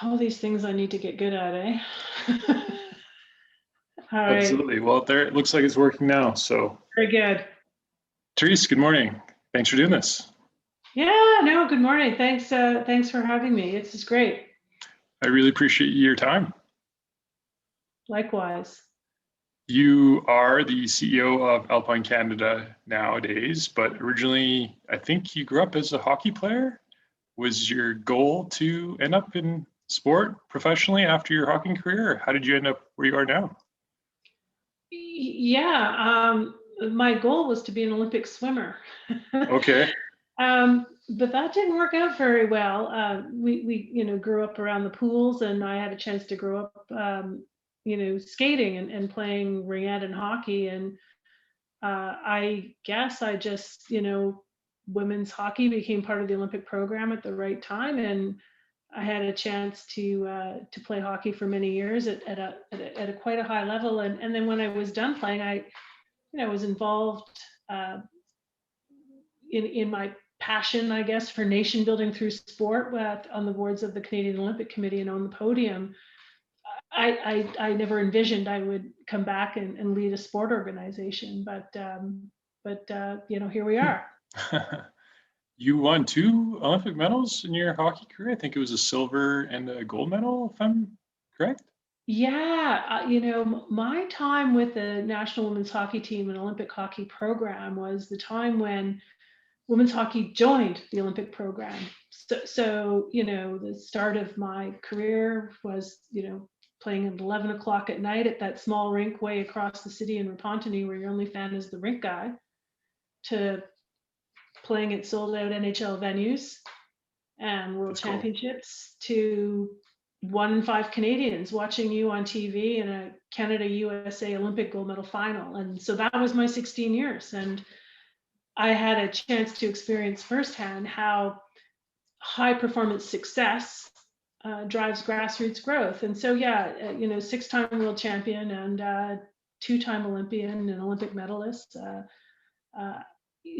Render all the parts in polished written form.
All these things I need to get good at, eh? All right, Absolutely. Well, there it looks like it's working now. So, very good. Therese, good morning. Thanks for doing this. Yeah, no, good morning. Thanks for having me. It's just great. I really appreciate your time. Likewise. You are the CEO of Alpine Canada nowadays, but originally, I think you grew up as a hockey player. Was your goal to end up in sport professionally after your hockey career, or how did you end up where you are now? Yeah, my goal was to be an Olympic swimmer. Okay. But that didn't work out very well. We grew up around the pools, and I had a chance to grow up, skating and playing ringette and hockey. And I guess I just, women's hockey became part of the Olympic program at the right time, and I had a chance to play hockey for many years at a quite a high level. And then when I was done playing, I was involved in my passion, I guess, for nation building through sport on the boards of the Canadian Olympic Committee and on the podium. I never envisioned I would come back and lead a sport organization, but here we are. You won two Olympic medals in your hockey career. I think it was a silver and a gold medal, if I'm correct. Yeah, my time with the National Women's Hockey Team and Olympic Hockey Program was the time when women's hockey joined the Olympic program. So the start of my career was, playing at 11 o'clock at night at that small rink way across the city in Repentigny, where your only fan is the rink guy, to playing at sold out NHL venues and world That's cool. championships, to 1 in 5 Canadians watching you on TV in a Canada USA Olympic gold medal final. And so that was my 16 years. And I had a chance to experience firsthand how high performance success drives grassroots growth. And so, yeah, 6-time world champion and 2-time Olympian and Olympic medalist.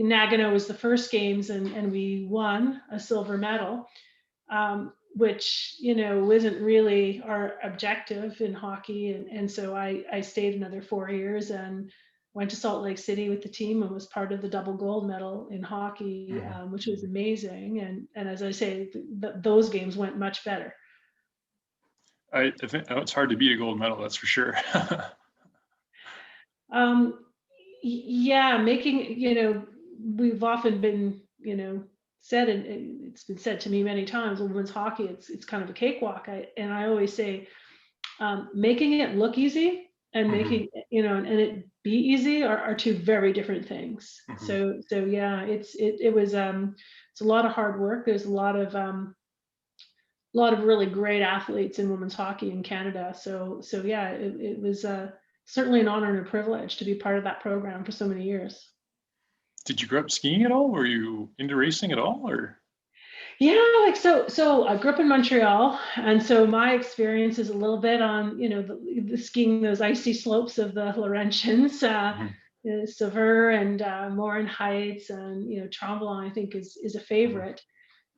Nagano was the first games, and we won a silver medal, which isn't really our objective in hockey. And so I stayed another 4 years and went to Salt Lake City with the team and was part of the double gold medal in hockey, which was amazing. And as I say, those games went much better. I think it's hard to beat a gold medal, that's for sure. Yeah, we've often been, said, and it's been said to me many times, women's hockey, it's kind of a cakewalk. And I always say, making it look easy and making, and it be easy are two very different things. So yeah, it was, it's a lot of hard work. There's a lot of really great athletes in women's hockey in Canada. So yeah, it was certainly an honor and a privilege to be part of that program for so many years. Did you grow up skiing at all? Were you into racing at all, or? Yeah, so I grew up in Montreal, and so my experience is a little bit on the skiing those icy slopes of the Laurentians, Sever and Morin Heights, and Tremblant, I think is a favorite.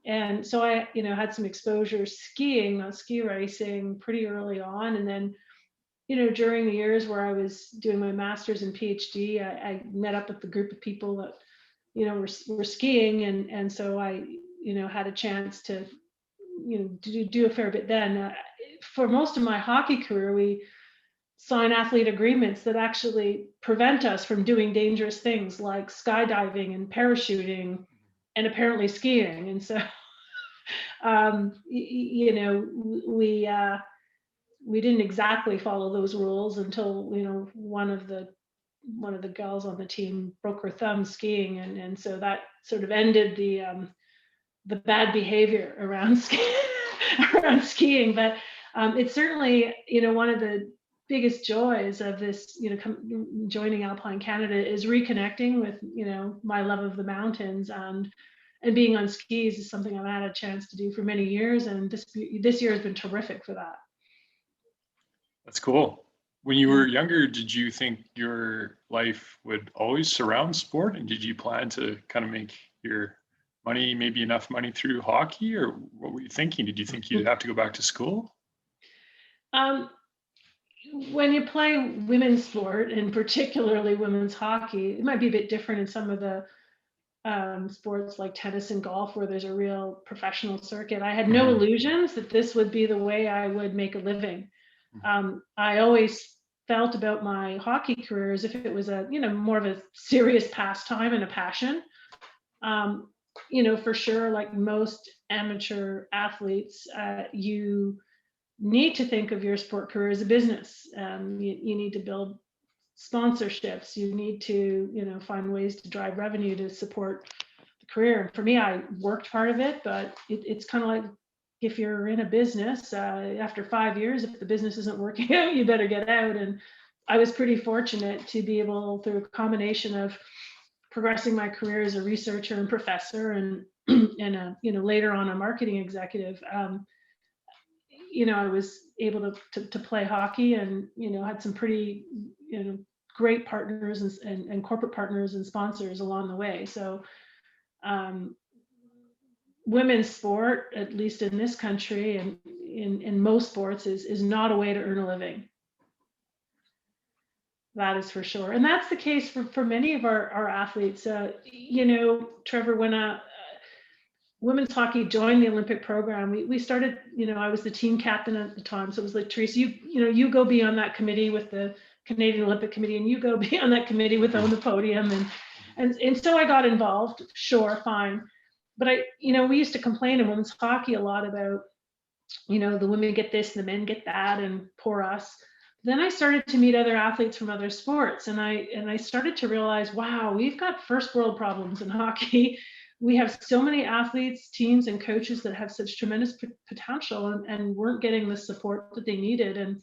And so I had some exposure skiing on ski racing pretty early on, and then during the years where I was doing my master's and PhD, I met up with the group of people that were skiing, and so I had a chance to do a fair bit then. For most of my hockey career, we sign athlete agreements that actually prevent us from doing dangerous things like skydiving and parachuting and apparently skiing. And so we didn't exactly follow those rules until one of the girls on the team broke her thumb skiing, and so that sort of ended the bad behavior around skiing. But it's certainly one of the biggest joys of this joining Alpine Canada is reconnecting with my love of the mountains, and being on skis is something I've had a chance to do for many years, and this year has been terrific for that. That's cool. When you were younger, did you think your life would always surround sport, and did you plan to kind of make your money, maybe enough money through hockey, or what were you thinking? Did you think you'd have to go back to school? Um, when you play women's sport, and particularly women's hockey, it might be a bit different in some of the sports like tennis and golf where there's a real professional circuit. I had no illusions that this would be the way I would make a living. I always felt about my hockey career as if it was a, more of a serious pastime and a passion. For sure, like most amateur athletes, you need to think of your sport career as a business. You need to build sponsorships. You need to, find ways to drive revenue to support the career. And for me, I worked part of it, but it's kind of like if you're in a business, after 5 years, if the business isn't working out, you better get out. And I was pretty fortunate to be able, through a combination of progressing my career as a researcher and professor, and later on a marketing executive. I was able to play hockey, and had some pretty great partners and corporate partners and sponsors along the way. So women's sport, at least in this country and in most sports, is not a way to earn a living. That is for sure. And that's the case for many of our athletes. Trevor, when women's hockey joined the Olympic program, we started, I was the team captain at the time. So it was like, Therese, you go be on that committee with the Canadian Olympic Committee, and you go be on that committee with Own the Podium. And so I got involved. Sure, fine. But we used to complain in women's hockey a lot about, the women get this, the men get that, and poor us. Then I started to meet other athletes from other sports, and I started to realize, wow, we've got first world problems in hockey. We have so many athletes, teams, and coaches that have such tremendous potential and weren't getting the support that they needed. And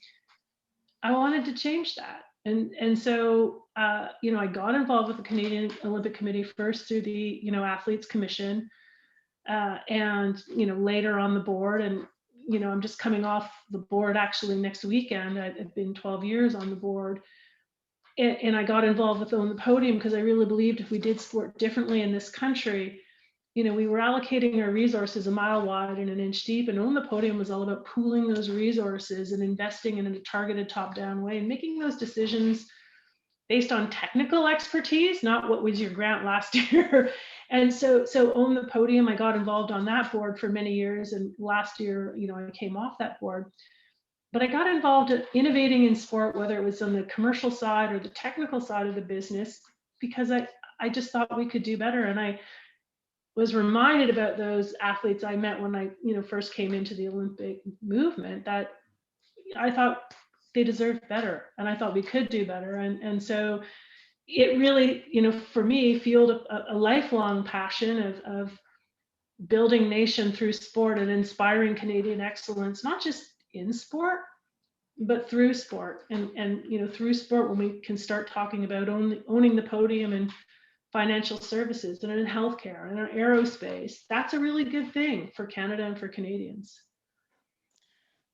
I wanted to change that. And so, I got involved with the Canadian Olympic Committee first through the, Athletes Commission, and, later on the board. And, I'm just coming off the board actually next weekend. I've been 12 years on the board. And I got involved with Own the Podium because I really believed if we did sport differently in this country, we were allocating our resources a mile wide and an inch deep, and Own the Podium was all about pooling those resources and investing in a targeted top-down way and making those decisions based on technical expertise, not what was your grant last year. And so Own the Podium, I got involved on that board for many years, and last year, I came off that board. But I got involved in innovating in sport, whether it was on the commercial side or the technical side of the business, because I just thought we could do better. And I was reminded about those athletes I met when I, first came into the Olympic movement, that I thought they deserved better, and I thought we could do better. And so it really, for me, fueled a lifelong passion of building nation through sport and inspiring Canadian excellence, not just in sport, but through sport. And through sport, when we can start talking about owning the podium and financial services and in healthcare and in aerospace, that's a really good thing for Canada and for Canadians.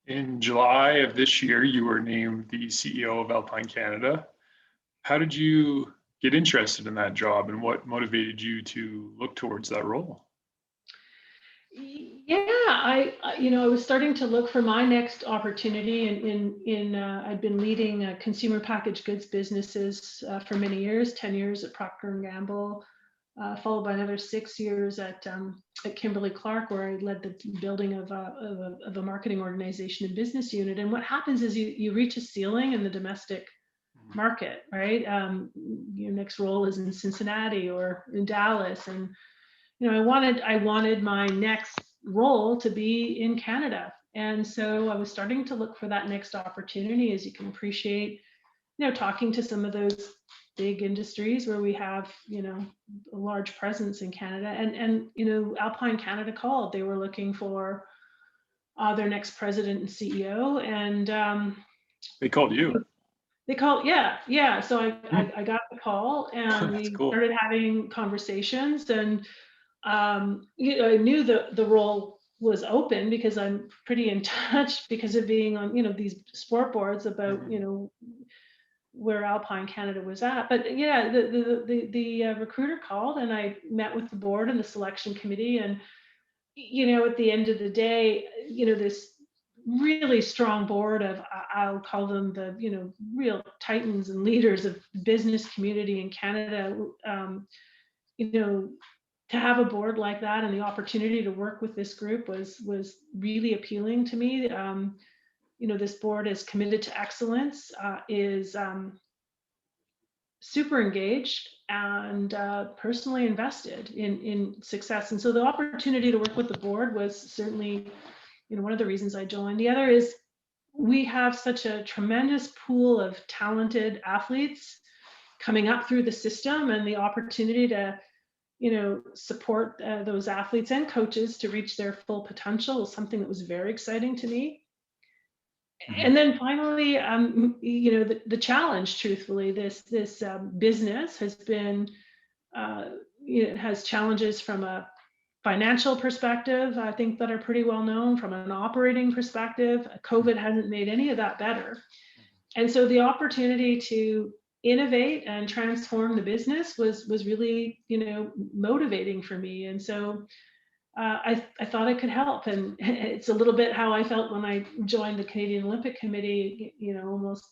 In July of this year, you were named the CEO of Alpine Canada. How did you get interested in that job, and what motivated you to look towards that role? Yeah, I was starting to look for my next opportunity. I'd been leading consumer packaged goods businesses for many years, 10 years at Procter & Gamble, followed by another 6 years at Kimberly-Clark, where I led the building of a marketing organization and business unit. And what happens is you reach a ceiling in the domestic market, right? Your next role is in Cincinnati or in Dallas, and I wanted my next role to be in Canada. And so I was starting to look for that next opportunity, as you can appreciate, talking to some of those big industries where we have, a large presence in Canada. And Alpine Canada called. They were looking for their next president and CEO. And they called you. They called, yeah. So I got the call, and we cool. started having conversations. And I knew the role was open because I'm pretty in touch because of being on, these sport boards about, where Alpine Canada was at. But yeah, the recruiter called, and I met with the board and the selection committee, and at the end of the day, this really strong board of, I'll call them the, real titans and leaders of the business community in Canada. You know, to have a board like that and the opportunity to work with this group was really appealing to me. This board is committed to excellence, is super engaged, and personally invested in success. And so the opportunity to work with the board was certainly, one of the reasons I joined. The other is we have such a tremendous pool of talented athletes coming up through the system, and the opportunity to support those athletes and coaches to reach their full potential was something that was very exciting to me. And then finally, the challenge, truthfully, this business has been, has challenges from a financial perspective, I think, that are pretty well known. From an operating perspective, COVID hasn't made any of that better. And so the opportunity to innovate and transform the business was really, motivating for me. And so I thought I could help. And it's a little bit how I felt when I joined the Canadian Olympic Committee, almost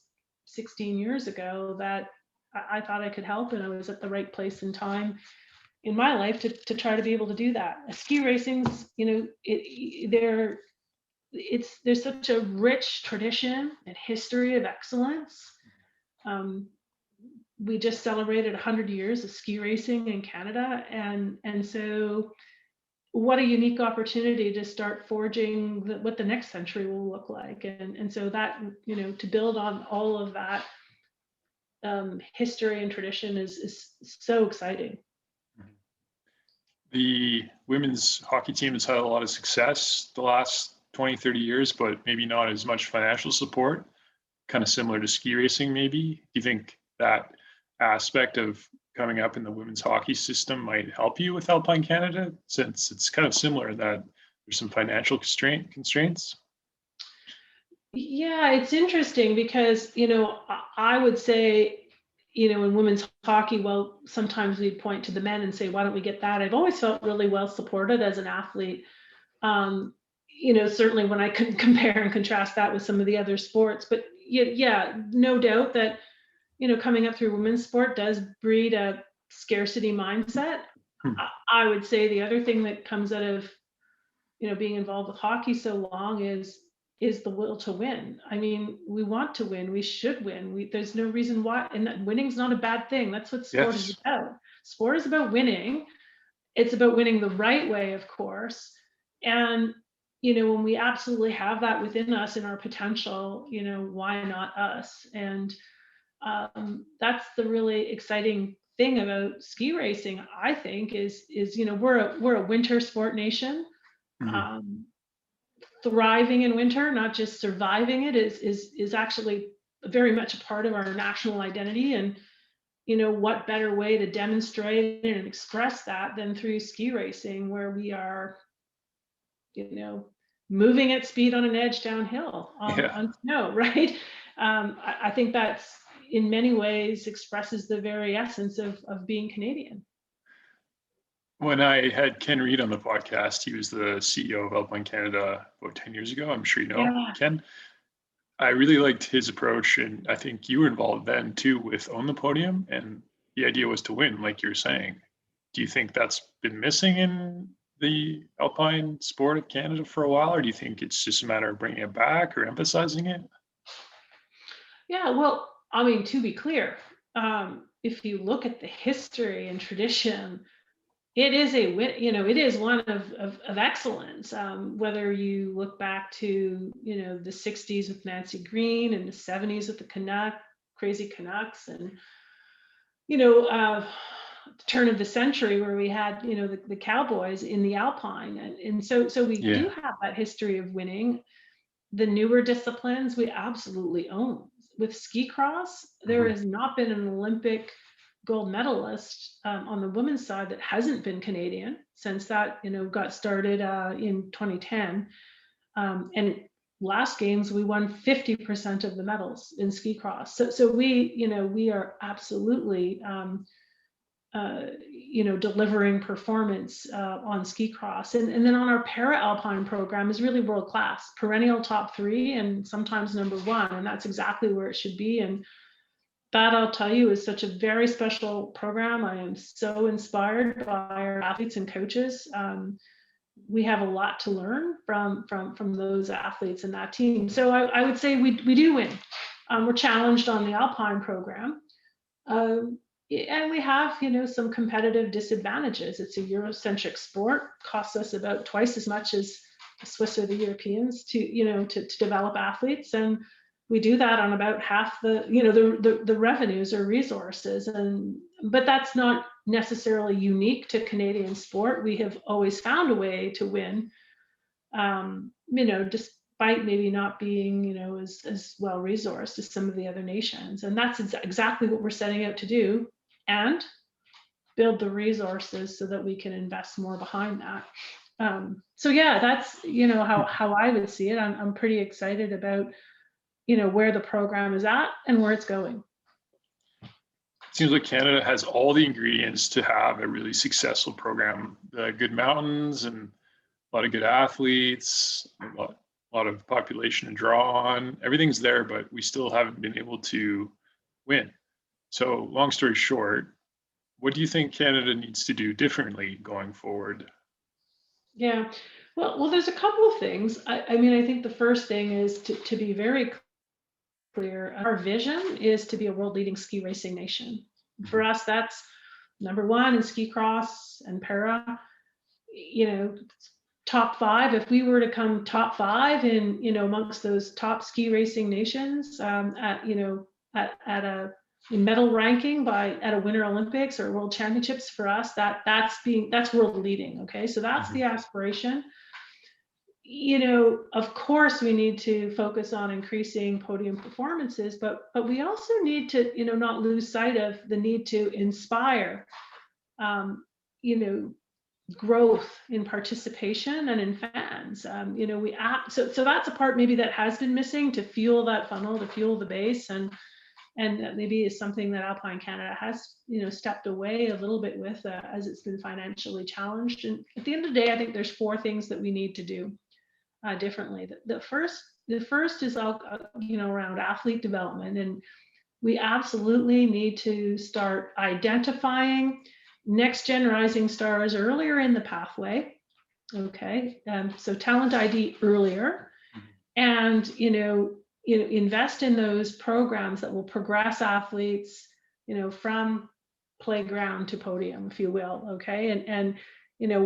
16 years ago, that I thought I could help, and I was at the right place and time in my life to try to be able to do that. Ski racing's, there's such a rich tradition and history of excellence. We just celebrated 100 years of ski racing in Canada, and so what a unique opportunity to start forging what the next century will look like. And so that, to build on all of that history and tradition is so exciting. The women's hockey team has had a lot of success the last 20, 30 years, but maybe not as much financial support, kind of similar to ski racing, maybe. Do you think that aspect of coming up in the women's hockey system might help you with Alpine Canada, since it's kind of similar that there's some financial constraints? Yeah, it's interesting because, I would say, in women's hockey, well, sometimes we'd point to the men and say, why don't we get that? I've always felt really well supported as an athlete. Certainly when I could compare and contrast that with some of the other sports, but yeah, no doubt that, coming up through women's sport does breed a scarcity mindset. I would say the other thing that comes out of, being involved with hockey so long is the will to win. I mean, we want to win. We should win. There's no reason why, and winning's not a bad thing. That's what sport is about. Sport is about winning. It's about winning the right way, of course. And, when we absolutely have that within us in our potential, why not us? And that's the really exciting thing about ski racing, I think, is we're a winter sport nation. Thriving in winter, not just surviving it, is actually very much a part of our national identity. And what better way to demonstrate and express that than through ski racing, where we are moving at speed on an edge downhill on snow, right? I think that's in many ways expresses the very essence of being Canadian. When I had Ken Reid on the podcast, he was the CEO of Alpine Canada about 10 years ago. I'm sure you know Ken. I really liked his approach, and I think you were involved then too with Own the Podium, and the idea was to win, like you're saying. Do you think that's been missing in the alpine sport of Canada for a while, or do you think it's just a matter of bringing it back or emphasizing it? Yeah, well, I mean, to be clear, if you look at the history and tradition, it is it is one of excellence. Whether you look back to, the 60s with Nancy Green and the 70s with the Crazy Canucks, and, turn of the century where we had, the Cowboys in the Alpine. And so we do have that history of winning. The newer disciplines we absolutely own. With ski cross, there has not been an Olympic gold medalist on the women's side that hasn't been Canadian since that got started in 2010, and last games, we won 50% of the medals in ski cross. So we are absolutely, delivering performance on ski cross. And then on our para-alpine program is really world-class, perennial top 3 and sometimes number 1. And that's exactly where it should be. And that, I'll tell you, is such a very special program. I am so inspired by our athletes and coaches. We have a lot to learn from those athletes and that team. So I would say we do win. We're challenged on the Alpine program. And we have, some competitive disadvantages. It's a Eurocentric sport, costs us about twice as much as the Swiss or the Europeans to develop athletes. And we do that on about half the revenues or resources. But that's not necessarily unique to Canadian sport. We have always found a way to win, despite maybe not being, as well resourced as some of the other nations. And that's exactly what we're setting out to do, and build the resources so that we can invest more behind that. So yeah, that's how I would see it. I'm pretty excited about where the program is at and where it's going. Seems like Canada has all the ingredients to have a really successful program. Good mountains and a lot of good athletes, a lot of population to draw on. Everything's there, but we still haven't been able to win. So long story short, what do you think Canada needs to do differently going forward? Yeah, well, there's a couple of things. I mean, I think the first thing is to be very clear. Our vision is to be a world leading ski racing nation. For us, that's number 1 in ski cross and para, top 5. If we were to come top 5 in, amongst those top ski racing nations, at a medal ranking at a Winter Olympics or World Championships, for us, that's world leading. Okay. So that's the aspiration. Of course, we need to focus on increasing podium performances, but we also need to, not lose sight of the need to inspire, growth in participation and in fans. So that's a part maybe that has been missing to fuel that funnel, to fuel the base, and that maybe is something that Alpine Canada has, stepped away a little bit with as it's been financially challenged. And at the end of the day, I think there's 4 things that we need to do differently. The first is around athlete development, and we absolutely need to start identifying next gen rising stars earlier in the pathway. Okay, so talent ID earlier, and invest in those programs that will progress athletes, from playground to podium, if you will. Okay, and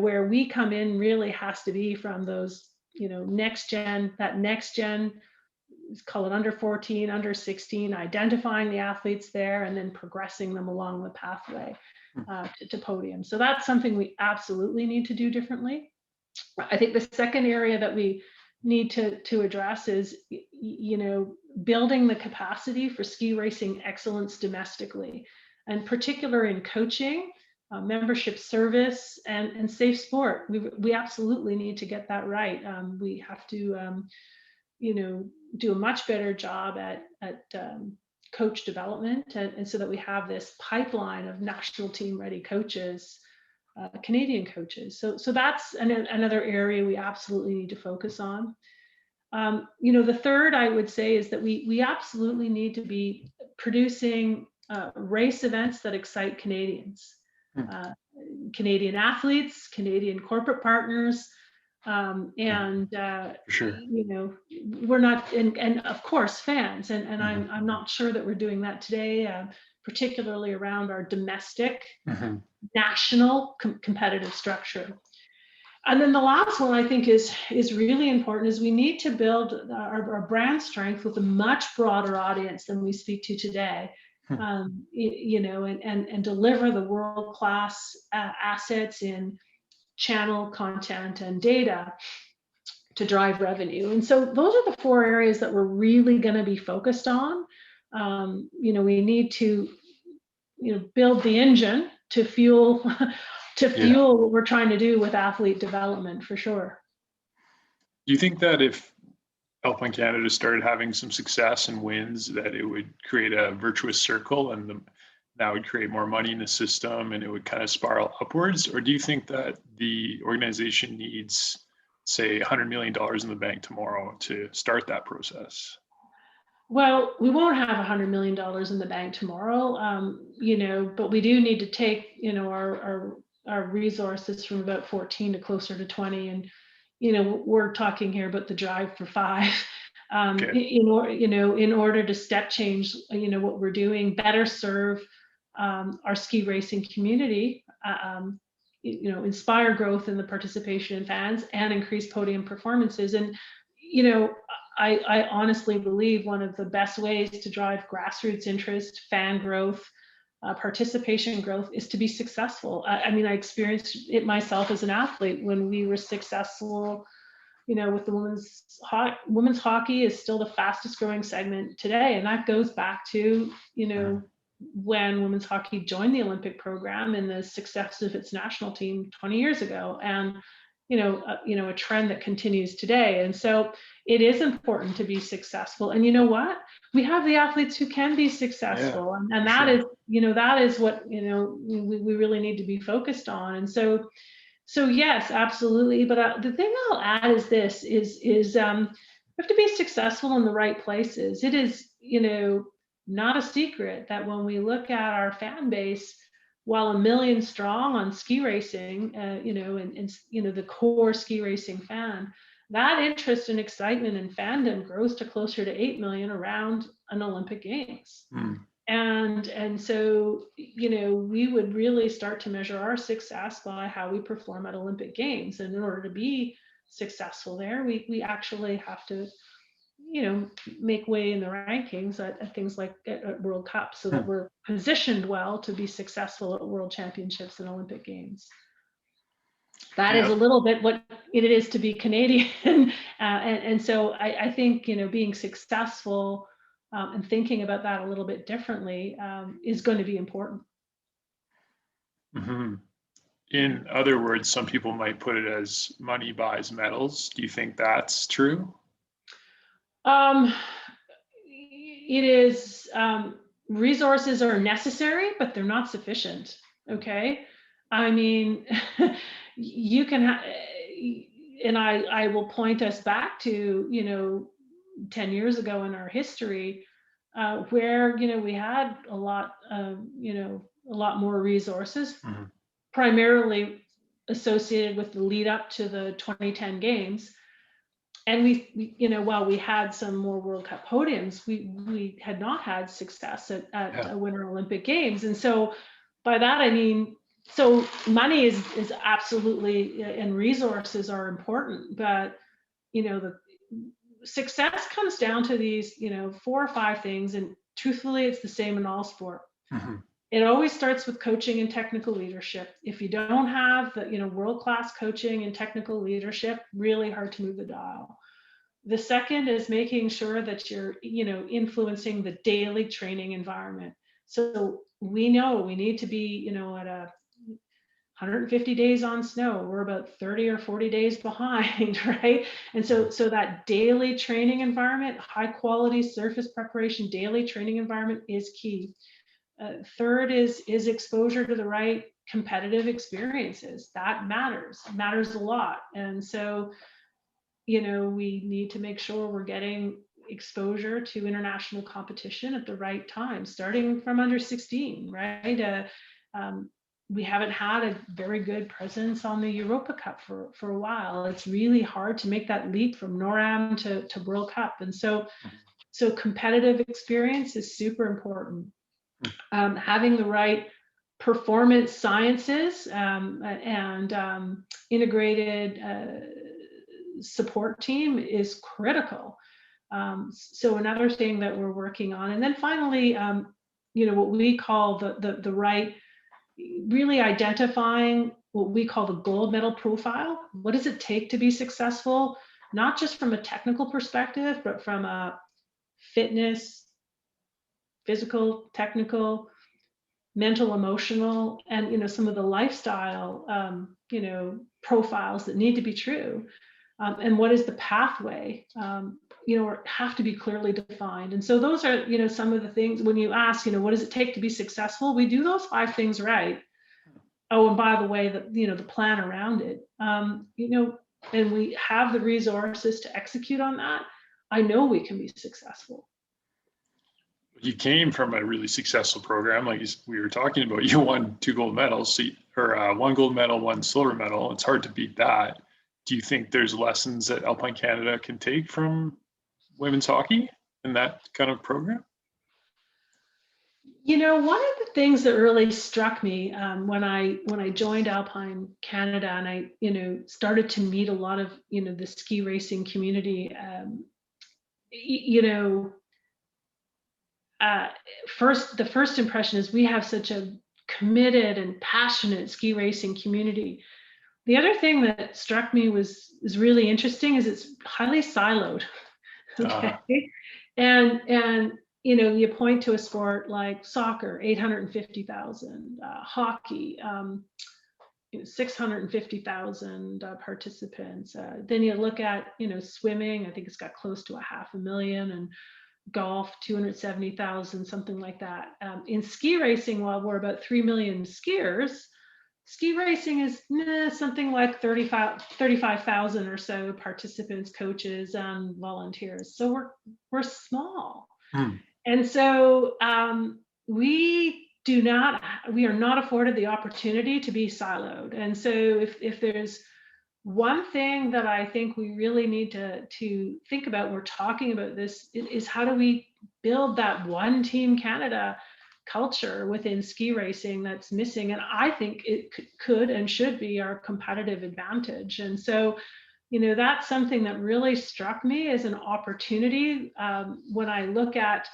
where we come in really has to be from those next gen, call it under 14, under 16, identifying the athletes there and then progressing them along the pathway to podium. So that's something we absolutely need to do differently. I think the second area that we need to address is, building the capacity for ski racing excellence domestically, and particular in coaching, membership service, and safe sport. We absolutely need to get that right. We have to, do a much better job at coach development, and so that we have this pipeline of national team ready coaches, Canadian coaches. So that's another area we absolutely need to focus on. The third I would say is that we absolutely need to be producing race events that excite Canadians. Canadian athletes, Canadian corporate partners, and sure. we're not, and of course fans, and I'm not sure that we're doing that today, particularly around our domestic national competitive structure. And then the last one I think is really important, is we need to build our brand strength with a much broader audience than we speak to today. And deliver the world-class assets in channel, content, and data to drive revenue. And so those are the 4 areas that we're really going to be focused on. We need to, build the engine to fuel what we're trying to do with athlete development, for sure. Do you think that if Alpine Canada started having some success and wins, that it would create a virtuous circle, and that would create more money in the system, and it would kind of spiral upwards? Or do you think that the organization needs, say, $100 million in the bank tomorrow to start that process? Well, we won't have $100 million in the bank tomorrow, but we do need to take, our resources from about 14 to closer to 20. And, we're talking here about the drive for 5. Okay. In order to step change, what we're doing, better serve our ski racing community, inspire growth in the participation in fans, and increase podium performances. And, I honestly believe one of the best ways to drive grassroots interest, fan growth, participation growth is to be successful. I mean, I experienced it myself as an athlete when we were successful. With the women's hockey is still the fastest growing segment today, and that goes back to when women's hockey joined the Olympic program and the success of its national team 20 years ago, and a trend that continues today. And so it is important to be successful. And you know what? We have the athletes who can be successful, and that is, that is what we really need to be focused on. And so yes, absolutely. But the thing I'll add is this: is we have to be successful in the right places. It is not a secret that when we look at our fan base, while 1 million strong on ski racing, and the core ski racing fan, that interest and excitement and fandom grows to closer to 8 million around an Olympic Games. And so, we would really start to measure our success by how we perform at Olympic Games. And in order to be successful there, we actually have to, make way in the rankings at things like at World Cup, so that we're positioned well to be successful at World Championships and Olympic Games. That is a little bit what it is to be Canadian. And so I think, being successful and thinking about that a little bit differently is going to be important. Mm-hmm. In other words, some people might put it as money buys medals. Do you think that's true? It is, resources are necessary, but they're not sufficient. Okay. I mean, you can, and I will point us back to, 10 years ago in our history, where, we had a lot more resources, primarily associated with the lead up to the 2010 games. And we while we had some more World Cup podiums, we had not had success at Winter Olympic Games. And so by that, I mean, so money is absolutely, and resources are important, but, the success comes down to these, 4 or 5 things. And truthfully, it's the same in all sport. It always starts with coaching and technical leadership. If you don't have the, world-class coaching and technical leadership, really hard to move the dial. The second is making sure that you're, influencing the daily training environment. So we know we need to be, at 150 days on snow. We're about 30 or 40 days behind, right? And so that daily training environment, high quality surface preparation, daily training environment is key. Third is exposure to the right competitive experiences. That matters a lot. And so, we need to make sure we're getting exposure to international competition at the right time, starting from under 16, right? We haven't had a very good presence on the Europa Cup for a while. It's really hard to make that leap from NORAM to World Cup. And so competitive experience is super important. Having the right performance sciences and integrated support team is critical. So another thing that we're working on. And then finally, what we call the right, really identifying what we call the gold medal profile. What does it take to be successful? Not just from a technical perspective, but from a fitness, physical, technical, mental, emotional, and some of the lifestyle profiles that need to be true. and what is the pathway, or have to be clearly defined. And so those are, some of the things when you ask, what does it take to be successful? We do those 5 things right. Oh, and by the way, the plan around it, and we have the resources to execute on that. I know we can be successful. You came from a really successful program, like we were talking about. You won 2 gold medals, or 1 gold medal, 1 silver medal. It's hard to beat that. Do you think there's lessons that Alpine Canada can take from women's hockey in that kind of program? One of the things that really struck me when I joined Alpine Canada, and I started to meet a lot of the ski racing community, the first impression is we have such a committed and passionate ski racing community. The other thing that struck me is really interesting is it's highly siloed. Okay. And you point to a sport like soccer, 850,000, hockey, 650,000 participants. Then you look at, swimming, I think it's got close to 500,000, and golf, 270,000, something like that. In ski racing, while we're about 3 million skiers, ski racing is something like 35,000 or so participants, coaches, and volunteers. So we're small. And so we are not afforded the opportunity to be siloed. And so if there's one thing that I think we really need to think about, we're talking about this, is how do we build that one Team Canada culture within ski racing that's missing? And I think it could and should be our competitive advantage. And so, that's something that really struck me as an opportunity. When I look at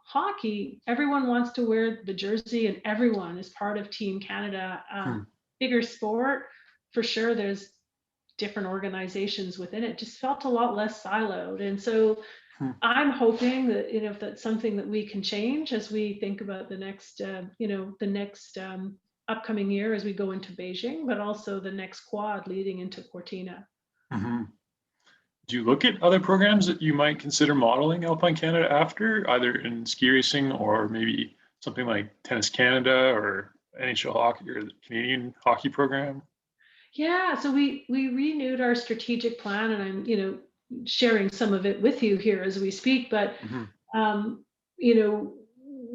hockey, everyone wants to wear the jersey and everyone is part of Team Canada. Bigger sport, for sure, there's different organizations within it. Just felt a lot less siloed. And so I'm hoping that, if that's something that we can change as we think about the next, upcoming year as we go into Beijing, but also the next quad leading into Cortina. Do you look at other programs that you might consider modeling Alpine Canada after, either in ski racing or maybe something like Tennis Canada or NHL hockey or the Canadian hockey program? Yeah, so we renewed our strategic plan, and I'm sharing some of it with you here as we speak. But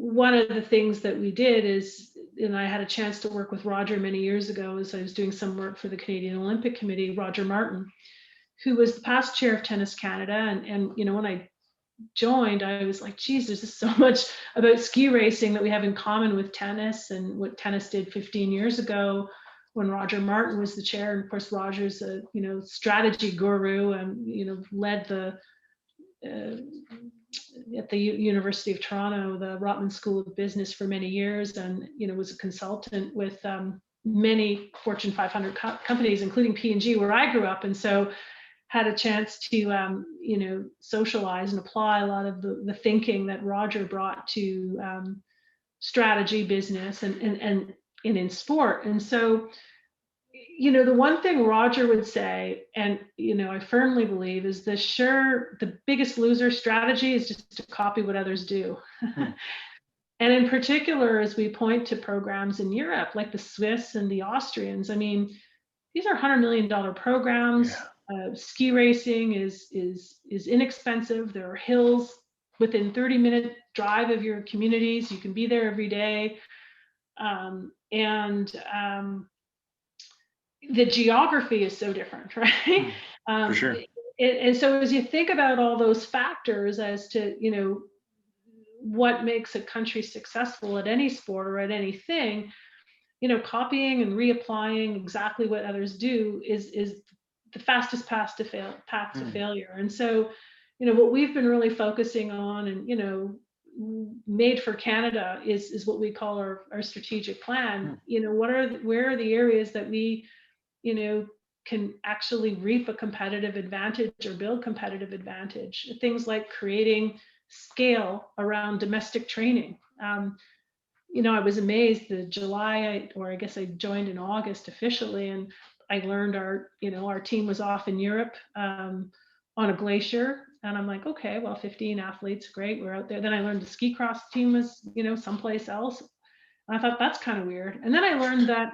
one of the things that we did is, and I had a chance to work with Roger many years ago as I was doing some work for the Canadian Olympic Committee, Roger Martin, who was the past chair of Tennis Canada. And when I joined, I was like, geez, there's just so much about ski racing that we have in common with tennis and what tennis did 15 years ago when Roger Martin was the chair. And of course, Roger's a strategy guru and led at the University of Toronto, the Rotman School of Business for many years, and was a consultant with many Fortune 500 companies, including P&G, where I grew up. And so had a chance to socialize and apply a lot of the thinking that Roger brought to strategy, business, and in sport. And so the one thing Roger would say, and I firmly believe, is the biggest loser strategy is just to copy what others do. And in particular, as we point to programs in Europe like the Swiss and the Austrians, I mean, these are $100 million programs. Ski racing is inexpensive. There are hills within 30-minute drive of your communities. You can be there every day. The geography is so different, right? For sure. And so as you think about all those factors as to, what makes a country successful at any sport or at anything, copying and reapplying exactly what others do is the fastest path to failure. And so, what we've been really focusing on and, made for Canada is what we call our strategic plan. Where are the areas that we, can actually reap a competitive advantage or build competitive advantage? Things like creating scale around domestic training. I was amazed that July, or I guess I joined in August officially, and I learned our team was off in Europe on a glacier, and I'm like, okay, well, 15 athletes, great, we're out there. Then I learned the ski cross team was, someplace else. And I thought that's kind of weird. And then I learned that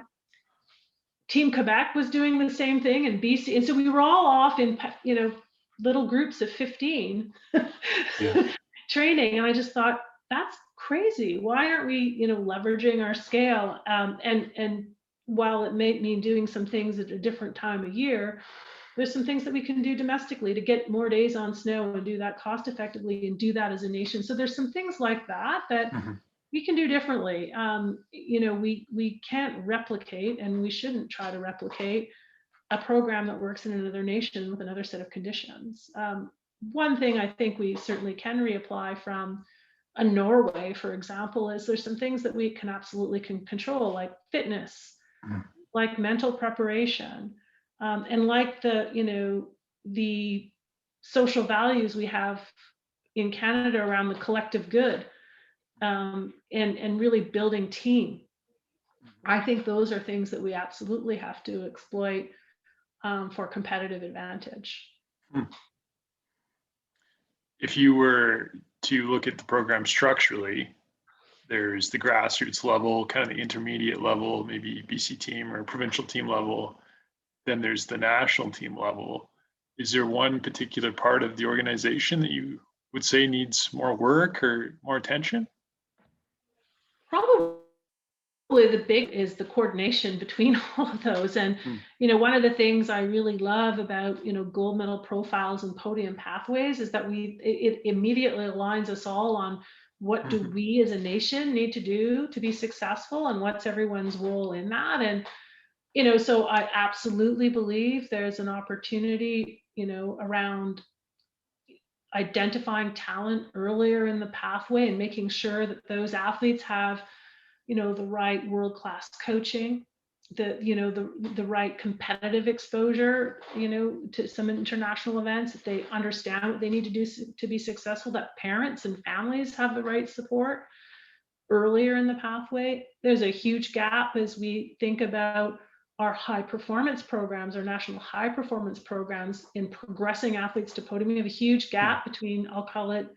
Team Quebec was doing the same thing in BC, and so we were all off in, little groups of 15 Yeah. training, and I just thought that's crazy. Why aren't we, leveraging our scale? And while it may mean doing some things at a different time of year, there's some things that we can do domestically to get more days on snow and do that cost effectively and do that as a nation. So there's some things like that we can do differently. We can't replicate, and we shouldn't try to replicate a program that works in another nation with another set of conditions. One thing I think we certainly can reapply from a Norway, for example, is there's some things that we can absolutely control, like fitness, like mental preparation, and like the social values we have in Canada around the collective good, and really building team. I think those are things that we absolutely have to exploit for competitive advantage. If you were to look at the program structurally, there's the grassroots level, kind of the intermediate level, maybe BC team or provincial team level. Then there's the national team level. Is there one particular part of the organization that you would say needs more work or more attention? Probably the big is the coordination between all of those. And one of the things I really love about gold medal profiles and podium pathways is that it immediately aligns us all on what do we as a nation need to do to be successful, and what's everyone's role in that. And so I absolutely believe there's an opportunity around identifying talent earlier in the pathway and making sure that those athletes have the right world-class coaching, the right competitive exposure, to some international events, that they understand what they need to do to be successful, that parents and families have the right support earlier in the pathway. There's a huge gap as we think about our high performance programs, our national high performance programs in progressing athletes to podium. We have a huge gap between, I'll call it,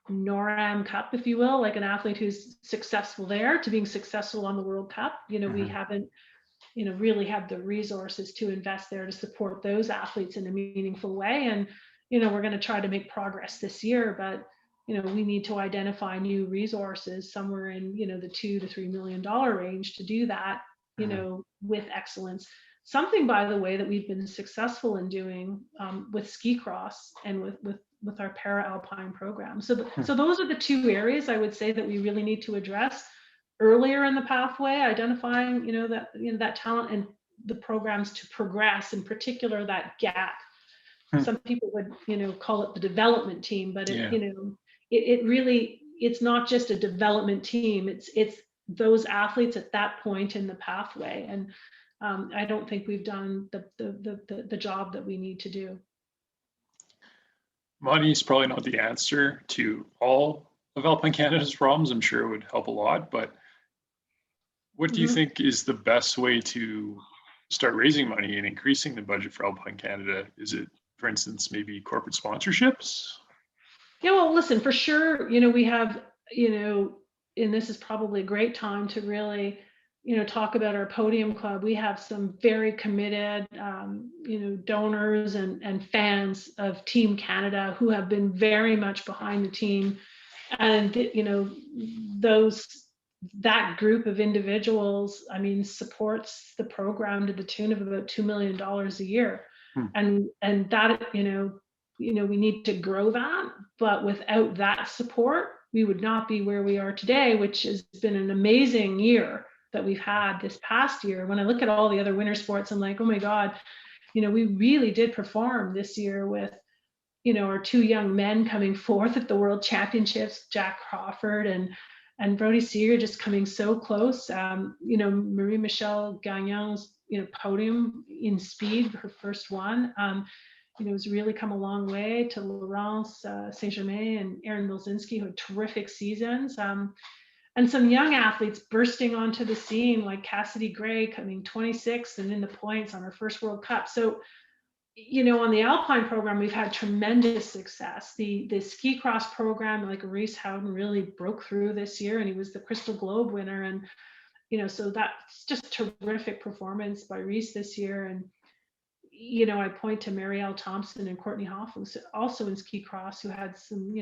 NORAM Cup, if you will, like an athlete who's successful there to being successful on the World Cup. We haven't, really had the resources to invest there to support those athletes in a meaningful way. And, we're going to try to make progress this year, but, we need to identify new resources somewhere in, the $2 to $3 million range to do that, with excellence. Something, by the way, that we've been successful in doing with ski cross and with our para-alpine program. So those are the two areas I would say that we really need to address earlier in the pathway, identifying, that talent, and the programs to progress, in particular, that gap. Some people would, call it the development team, but it really, it's not just a development team. It's those athletes at that point in the pathway. And I don't think we've done the job that we need to do. Money is probably not the answer to all of Alpine Canada's problems. I'm sure it would help a lot, but what do you think is the best way to start raising money and increasing the budget for Alpine Canada? Is it, for instance, maybe corporate sponsorships? Yeah, well, listen, for sure, we have, and this is probably a great time to really, talk about our Podium Club. We have some very committed, donors and fans of Team Canada who have been very much behind the team. And, that group of individuals, supports the program to the tune of about $2 million a year. And that, we need to grow that, but without that support, we would not be where we are today, which has been an amazing year that we've had this past year. When I look at all the other winter sports, I'm like, oh my God, we really did perform this year with, our two young men coming fourth at the World Championships, Jack Crawford and Brody Seeger just coming so close. Marie-Michelle Gagnon's, podium in speed, her first one. Has really come a long way, to Laurence Saint-Germain and Aaron Milzinski, who had terrific seasons. and some young athletes bursting onto the scene like Cassidy Gray coming 26th and in the points on her first World Cup. So, on the Alpine program, we've had tremendous success. The ski cross program, like Reese Howden, really broke through this year, and he was the Crystal Globe winner. And so that's just terrific performance by Reese this year. And I point to Marielle Thompson and Courtney Hoff, who's also in ski cross, who had some,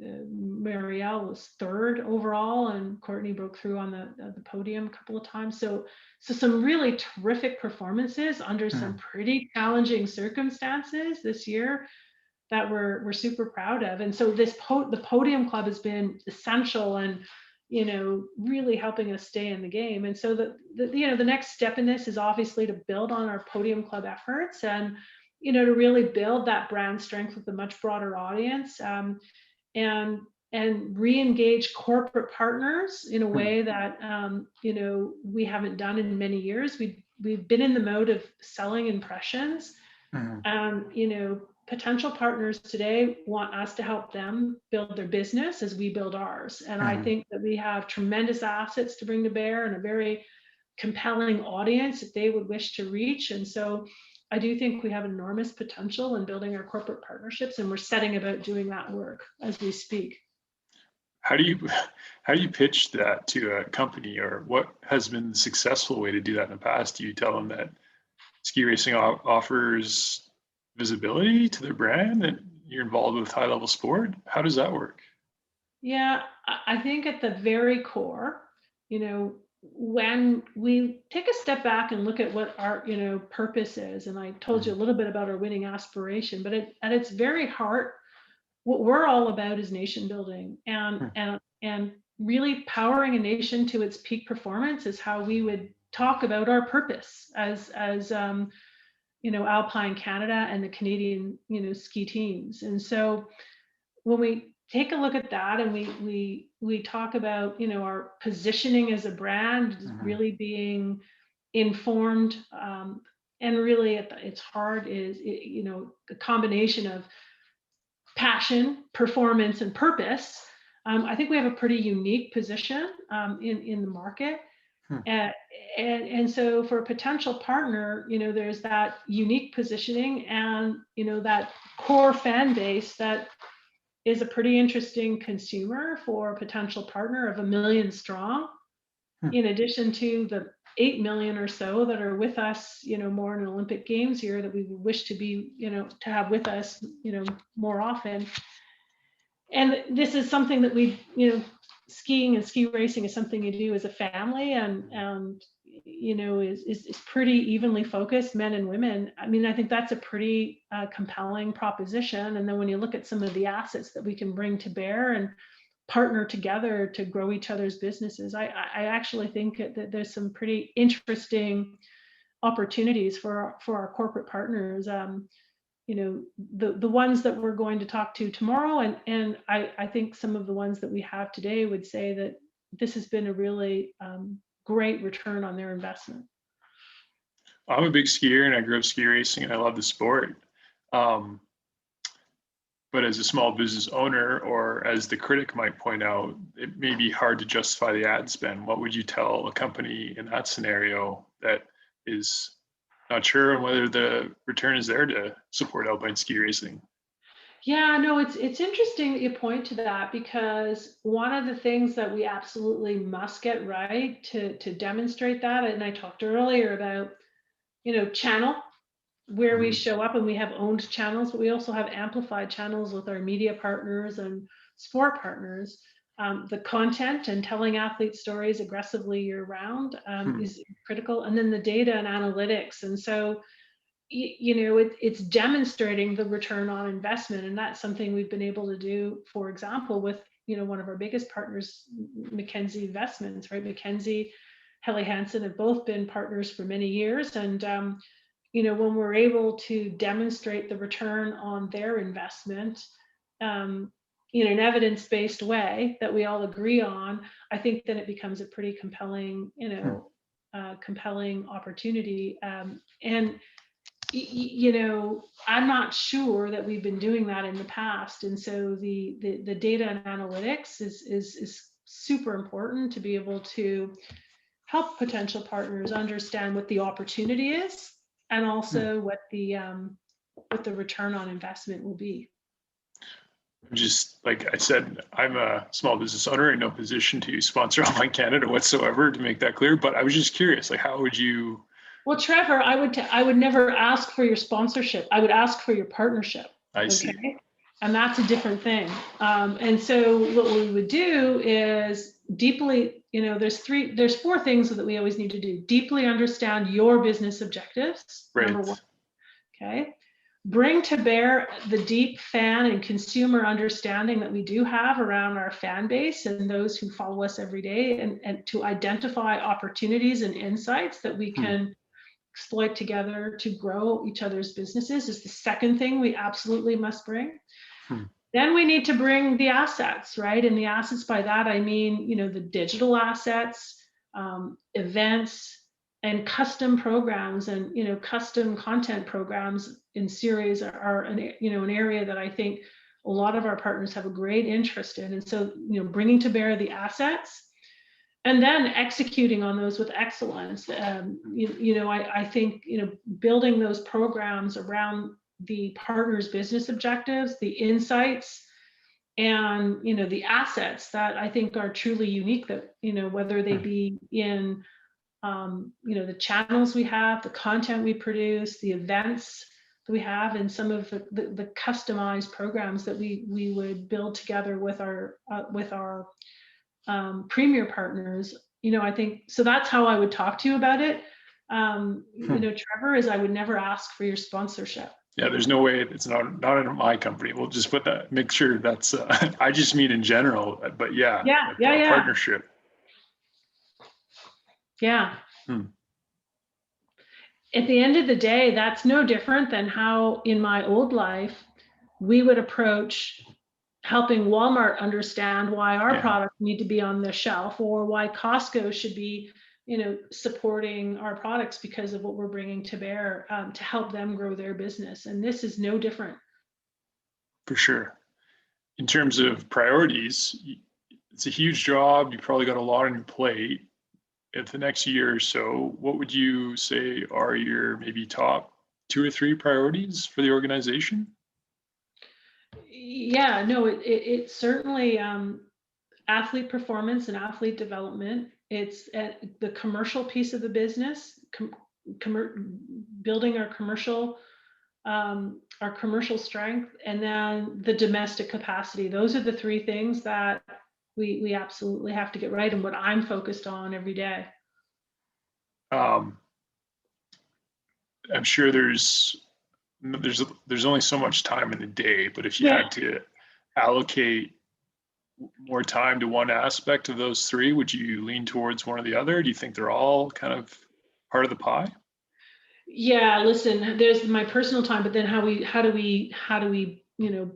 Marielle was third overall, and Courtney broke through on the podium a couple of times. So some really terrific performances under some pretty challenging circumstances this year that we're super proud of. And so the Podium Club has been essential and really helping us stay in the game. And so the next step in this is obviously to build on our Podium Club efforts and to really build that brand strength with a much broader audience, and re-engage corporate partners in a way that we haven't done in many years. We've been in the mode of selling impressions. Potential partners today want us to help them build their business as we build ours. And I think that we have tremendous assets to bring to bear and a very compelling audience that they would wish to reach. And so I do think we have enormous potential in building our corporate partnerships, and we're setting about doing that work as we speak. How do you pitch that to a company, or what has been the successful way to do that in the past? Do you tell them that ski racing offers visibility to their brand, and you're involved with high level sport? How does that work? Yeah, I think at the very core, when we take a step back and look at what our purpose is, and I told you a little bit about our winning aspiration, but at its very heart, what we're all about is nation building, and really powering a nation to its peak performance is how we would talk about our purpose as Alpine Canada and the Canadian ski teams. And so when we take a look at that and we talk about our positioning as a brand, really being informed, and really at its heart is a combination of passion, performance, and purpose. I think we have a pretty unique position in the market. And so for a potential partner, there's that unique positioning and that core fan base that is a pretty interesting consumer for a potential partner of 1 million strong, in addition to the 8 million or so that are with us, more in Olympic Games here that we wish to be, to have with us, more often. And this is something that we, skiing and ski racing is something you do as a family, and is pretty evenly focused, men and women. I mean, I think that's a pretty compelling proposition. And then when you look at some of the assets that we can bring to bear and partner together to grow each other's businesses, I actually think that there's some pretty interesting opportunities for our corporate partners. The ones that we're going to talk to tomorrow, and I think some of the ones that we have today would say that this has been a really great return on their investment. I'm a big skier and I grew up ski racing and I love the sport. But as a small business owner, or as the critic might point out, it may be hard to justify the ad spend. What would you tell a company in that scenario that is not sure on whether the return is there to support alpine ski racing? Yeah, no, it's interesting that you point to that, because one of the things that we absolutely must get right to demonstrate that, and I talked earlier about, channel, where we show up, and we have owned channels, but we also have amplified channels with our media partners and sport partners. The content and telling athlete stories aggressively year round is critical, and then the data and analytics. And so it's demonstrating the return on investment, and that's something we've been able to do, for example, with one of our biggest partners, Mackenzie Investments, right? Mackenzie, Helly Hansen have both been partners for many years, and when we're able to demonstrate the return on their investment in an evidence-based way that we all agree on, I think then it becomes a pretty compelling compelling opportunity. And I'm not sure that we've been doing that in the past. And so the data and analytics is super important to be able to help potential partners understand what the opportunity is and also what the return on investment will be. Just like I said, I'm a small business owner in no position to sponsor Alpine Canada whatsoever, to make that clear. But I was just curious, like, how would you? Well, Trevor, I would never ask for your sponsorship. I would ask for your partnership. I see. And that's a different thing. And so what we would do is deeply, there's four things that we always need to do. Deeply understand your business objectives, Right. number one. Okay. Bring to bear the deep fan and consumer understanding that we do have around our fan base and those who follow us every day, and to identify opportunities and insights that we can exploit together to grow each other's businesses is the second thing we absolutely must bring. Then we need to bring the assets, right? And the assets, by that I mean, the digital assets, events, and custom programs, and custom content programs in series are an area that I think a lot of our partners have a great interest in. And so bringing to bear the assets and then executing on those with excellence. I think building those programs around the partners' business objectives, the insights, and the assets that I think are truly unique, that whether they be in the channels we have, the content we produce, the events that we have, and some of the customized programs that we would build together with our premier partners. I think so. That's how I would talk to you about it. Trevor, is I would never ask for your sponsorship. Yeah, there's no way. It's not in my company. We'll just put that. Make sure that's. I just mean in general, but yeah. Partnership. Yeah. At the end of the day, that's no different than how in my old life we would approach helping Walmart understand why our products need to be on the shelf, or why Costco should be, supporting our products because of what we're bringing to bear to help them grow their business. And this is no different. For sure. In terms of priorities, it's a huge job. You probably got a lot on your plate. If the next year or so, what would you say are your maybe top 2 or 3 priorities for the organization? Yeah, no, it's certainly athlete performance and athlete development. It's the commercial piece of the business, building our commercial strength, and then the domestic capacity. Those are the 3 things that we absolutely have to get right, and what I'm focused on every day. I'm sure there's only so much time in the day, but if you had to allocate more time to one aspect of those 3, would you lean towards one or the other? Do you think they're all kind of part of the pie? Yeah, listen, there's my personal time, but then how do we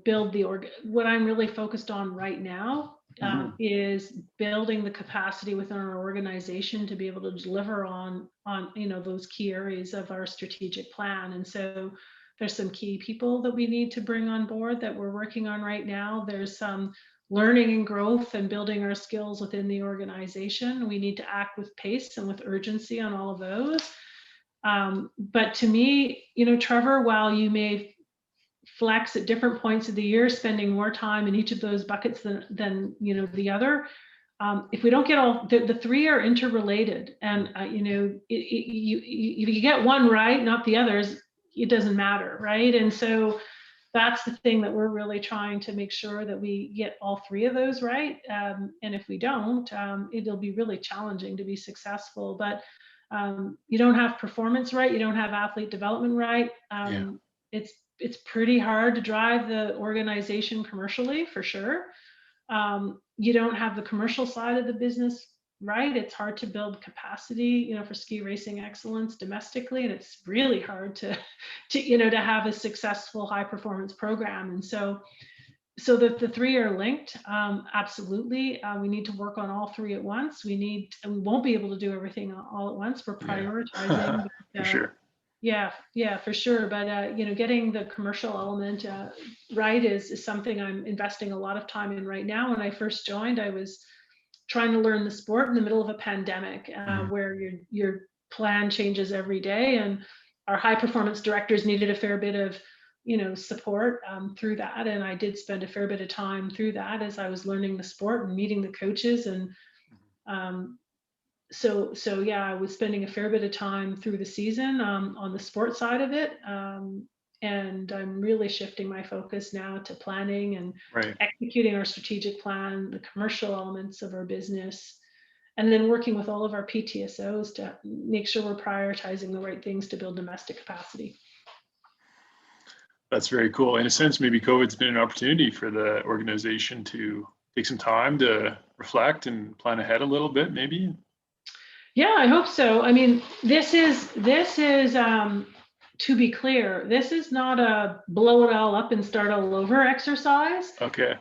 build the org? What I'm really focused on right now is building the capacity within our organization to be able to deliver on those key areas of our strategic plan. And so there's some key people that we need to bring on board that we're working on right now. There's some learning and growth and building our skills within the organization. We need to act with pace and with urgency on all of those. But to me, Trevor, while you may flex at different points of the year, spending more time in each of those buckets than the other, if we don't get all the 3 are interrelated, and if you get one right, not the others, it doesn't matter, right? And so that's the thing that we're really trying to make sure that we get all 3 of those right. And if we don't, it'll be really challenging to be successful. But you don't have performance right, you don't have athlete development right. It's pretty hard to drive the organization commercially, for sure. You don't have the commercial side of the business right. It's hard to build capacity, for ski racing excellence domestically, and it's really hard to have a successful high performance program. And so the 3 are linked. Absolutely. We need to work on all 3 at once. We won't be able to do everything all at once. We're prioritizing. For sure. Yeah, for sure. But getting the commercial element right is something I'm investing a lot of time in right now. When I first joined, I was trying to learn the sport in the middle of a pandemic, where your plan changes every day, and our high performance directors needed a fair bit of support through that, and I did spend a fair bit of time through that as I was learning the sport and meeting the coaches, and so yeah, I was spending a fair bit of time through the season on the sport side of it, and I'm really shifting my focus now to planning and executing our strategic plan, the commercial elements of our business, and then working with all of our PTSOs to make sure we're prioritizing the right things to build domestic capacity. That's very cool. In a sense, maybe COVID's been an opportunity for the organization to take some time to reflect and plan ahead a little bit, maybe. Yeah, I hope so. I mean, this is to be clear, this is not a blow it all up and start all over exercise. Okay.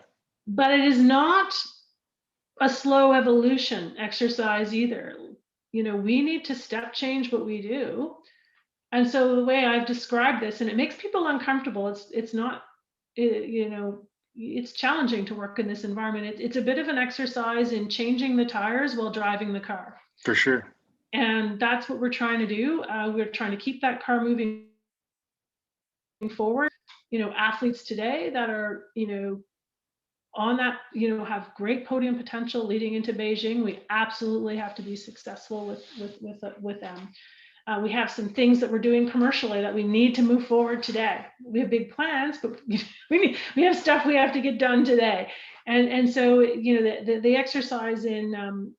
But it is not a slow evolution exercise either. We need to step change what we do. And so the way I've described this, and it makes people uncomfortable, it's not, it's challenging to work in this environment. It's a bit of an exercise in changing the tires while driving the car. For sure. And that's what we're trying to do. We're trying to keep that car moving forward. Athletes today that are, on that, have great podium potential leading into Beijing. We absolutely have to be successful with them. We have some things that we're doing commercially that we need to move forward today. We have big plans, but we have stuff we have to get done today. And so, the exercise in,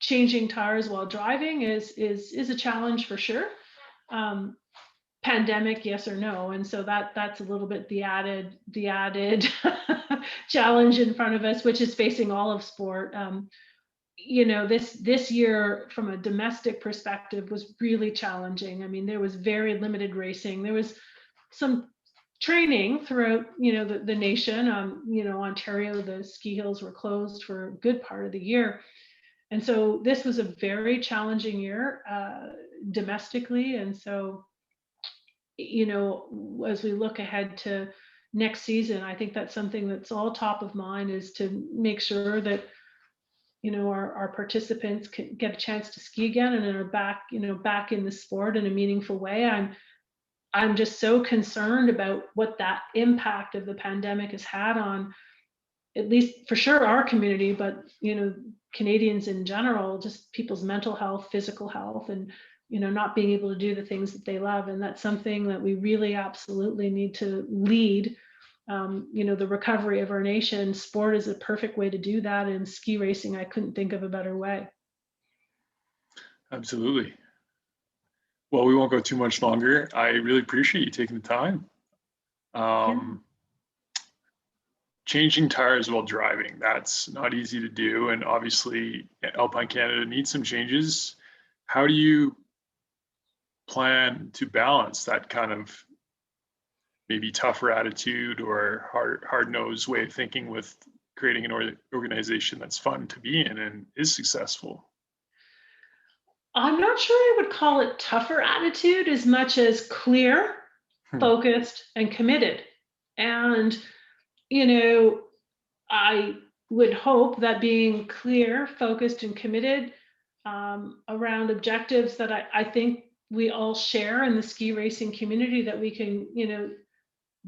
changing tires while driving is a challenge for sure. Pandemic, yes or no, and so that's a little bit the added challenge in front of us, which is facing all of sport. This year from a domestic perspective was really challenging. I mean, there was very limited racing. There was some training throughout the nation. Ontario, the ski hills were closed for a good part of the year, and so this was a very challenging year domestically. And so as we look ahead to next season, I think that's something that's all top of mind, is to make sure that our participants can get a chance to ski again and are back in the sport in a meaningful way. I'm just so concerned about what that impact of the pandemic has had on, at least for sure, our community, but Canadians in general, just people's mental health, physical health, and not being able to do the things that they love. And that's something that we really absolutely need to lead. The recovery of our nation. Sport is a perfect way to do that, and ski racing, I couldn't think of a better way. Absolutely. Well, we won't go too much longer. I really appreciate you taking the time. Changing tires while driving, that's not easy to do. And obviously Alpine Canada needs some changes. How do you plan to balance that kind of maybe tougher attitude or hard-nosed way of thinking with creating an organization that's fun to be in and is successful? I'm not sure I would call it tougher attitude as much as clear, focused, and committed. And I would hope that being clear, focused, and committed around objectives that I think we all share in the ski racing community, that we can,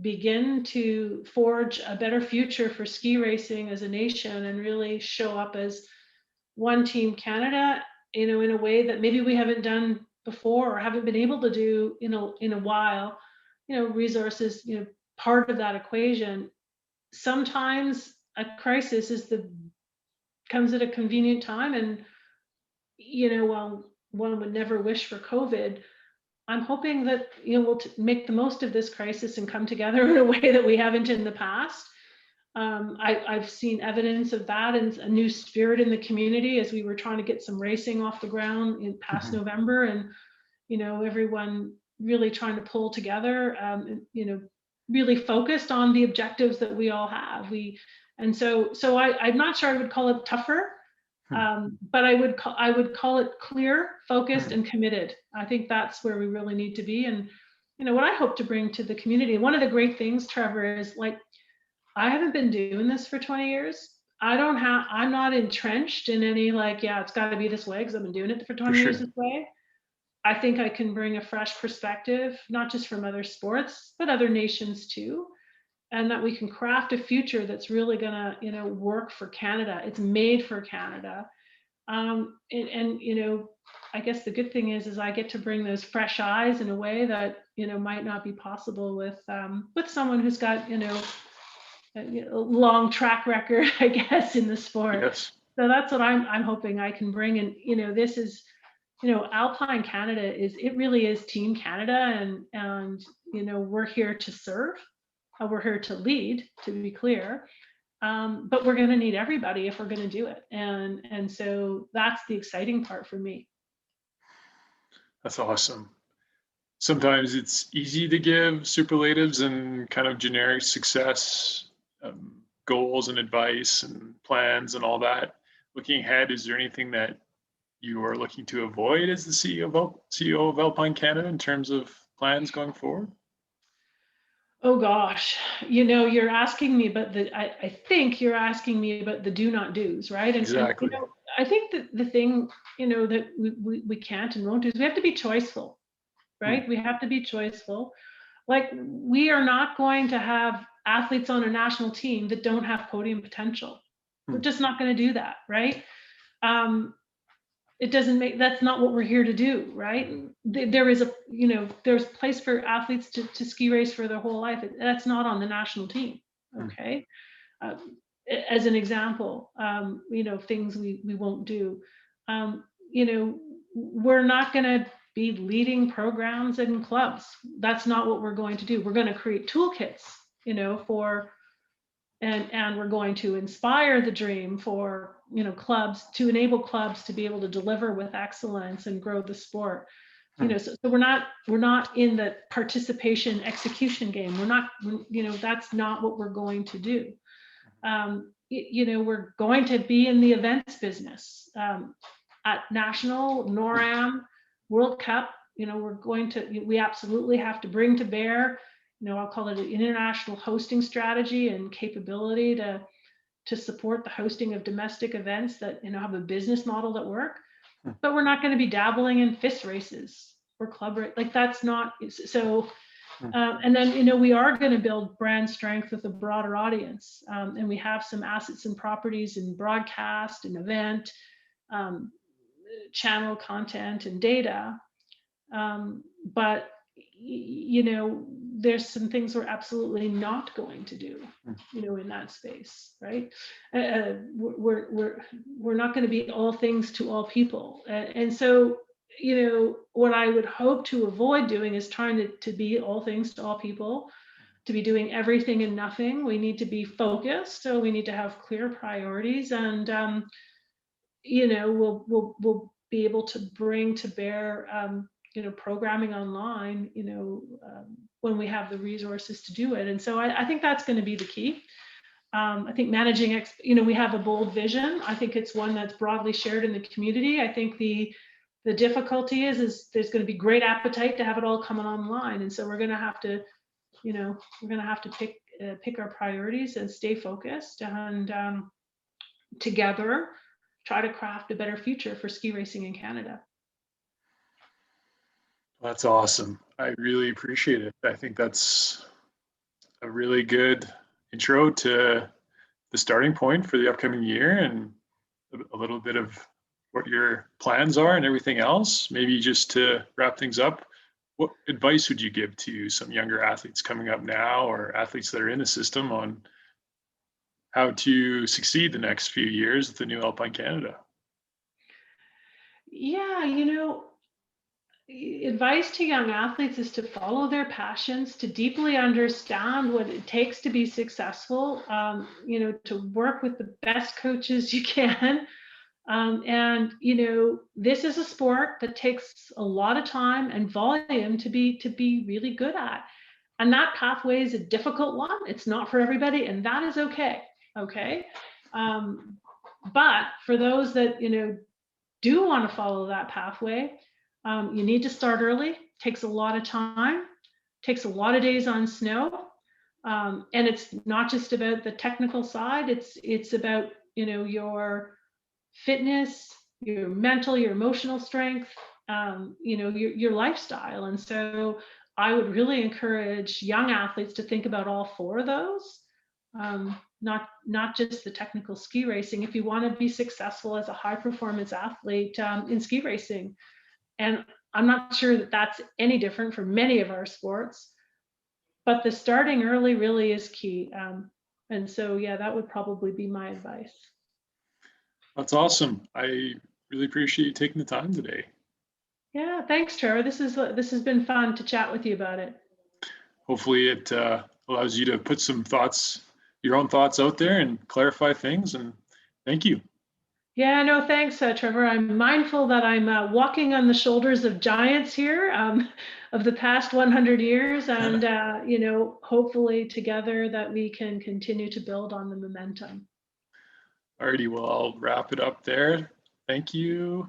begin to forge a better future for ski racing as a nation and really show up as one team Canada, in a way that maybe we haven't done before or haven't been able to do in a while. Resources, part of that equation. Sometimes a crisis comes at a convenient time, and while one would never wish for COVID, I'm hoping that we'll make the most of this crisis and come together in a way that we haven't in the past. I've seen evidence of that, and a new spirit in the community as we were trying to get some racing off the ground in past November, and everyone really trying to pull together, really focused on the objectives that we all have. So I'm not sure I would call it tougher, but I would call it clear, focused, and committed. I think that's where we really need to be. And what I hope to bring to the community, one of the great things, Trevor, is, like, I haven't been doing this for 20 years. I'm not entrenched in any like, yeah, it's got to be this way because I've been doing it for For 20 years sure. this way. I think I can bring a fresh perspective, not just from other sports, but other nations too, and that we can craft a future that's really gonna, work for Canada. It's made for Canada. And I guess the good thing is I get to bring those fresh eyes in a way that might not be possible with someone who's got a long track record, I guess, in the sport. Yes. So that's what I'm hoping I can bring. And this is Alpine Canada it really is Team Canada, and we're here to serve. We're here to lead, to be clear. But we're going to need everybody if we're going to do it, and so that's the exciting part for me. That's awesome. Sometimes it's easy to give superlatives and kind of generic success goals and advice and plans and all that. Looking ahead, is there anything that you are looking to avoid as the CEO of Alpine Canada in terms of plans going forward? Oh gosh, you're asking me, but I think you're asking me about the do not do's, right? And Exactly. I think that the thing that we can't and won't do is we have to be choiceful, Hmm. right? We have to be choiceful. Like, we are not going to have athletes on a national team that don't have podium potential. We're Hmm. just not going to do that, right? It doesn't make That's not what we're here to do, right? There is there's place for athletes to ski race for their whole life. That's not on the national team. Hmm. Okay. As an example, things we won't do. um, we're not going to be leading programs and clubs. That's not what we're going to do. We're going to create toolkits, for and we're going to inspire the dream for clubs, to enable clubs to be able to deliver with excellence and grow the sport. Hmm. So we're not in the participation execution game. That's not what we're going to do. We're going to be in the events business, at national, NORAM, World Cup. We absolutely have to bring to bear, I'll call it an international hosting strategy and capability to support the hosting of domestic events that have a business model that work. Hmm. But we're not going to be dabbling in FIS races or club race. Like, that's not so. And then we are going to build brand strength with a broader audience, and we have some assets and properties in broadcast and event, um, channel content and data. But there's some things we're absolutely not going to do, in that space, right? We're not going to be all things to all people, and so what I would hope to avoid doing is trying to be all things to all people, to be doing everything and nothing. We need to be focused, so we need to have clear priorities, and we'll be able to bring to bear programming online, when we have the resources to do it. And so I think that's going to be the key. I think managing, we have a bold vision. I think it's one that's broadly shared in the community. I think the difficulty is there's going to be great appetite to have it all coming online, and so we're going to have to, pick our priorities and stay focused, and together try to craft a better future for ski racing in Canada. That's awesome. I really appreciate it. I think that's a really good intro to the starting point for the upcoming year and a little bit of what your plans are and everything else. Maybe just to wrap things up, what advice would you give to some younger athletes coming up now, or athletes that are in the system, on how to succeed the next few years with the new Alpine Canada? Yeah, advice to young athletes is to follow their passions, to deeply understand what it takes to be successful, to work with the best coaches you can. And this is a sport that takes a lot of time and volume to be really good at. And that pathway is a difficult one. It's not for everybody, and that is okay. Okay. But for those that do want to follow that pathway, you need to start early. Takes a lot of time, takes a lot of days on snow, and it's not just about the technical side. It's about your fitness, your mental, your emotional strength, your lifestyle. And so I would really encourage young athletes to think about all four of those, not just the technical ski racing. If you want to be successful as a high performance athlete in ski racing, and I'm not sure that that's any different for many of our sports, but the starting early really is key. And so, yeah, that would probably be my advice. That's awesome. I really appreciate you taking the time today. Yeah, thanks, Trevor. This has been fun to chat with you about it. Hopefully it allows you to put your own thoughts out there and clarify things. And thank you. Yeah, no, thanks, Trevor. I'm mindful that I'm walking on the shoulders of giants here of the past 100 years. And, hopefully together that we can continue to build on the momentum. Alrighty, well, I'll wrap it up there. Thank you.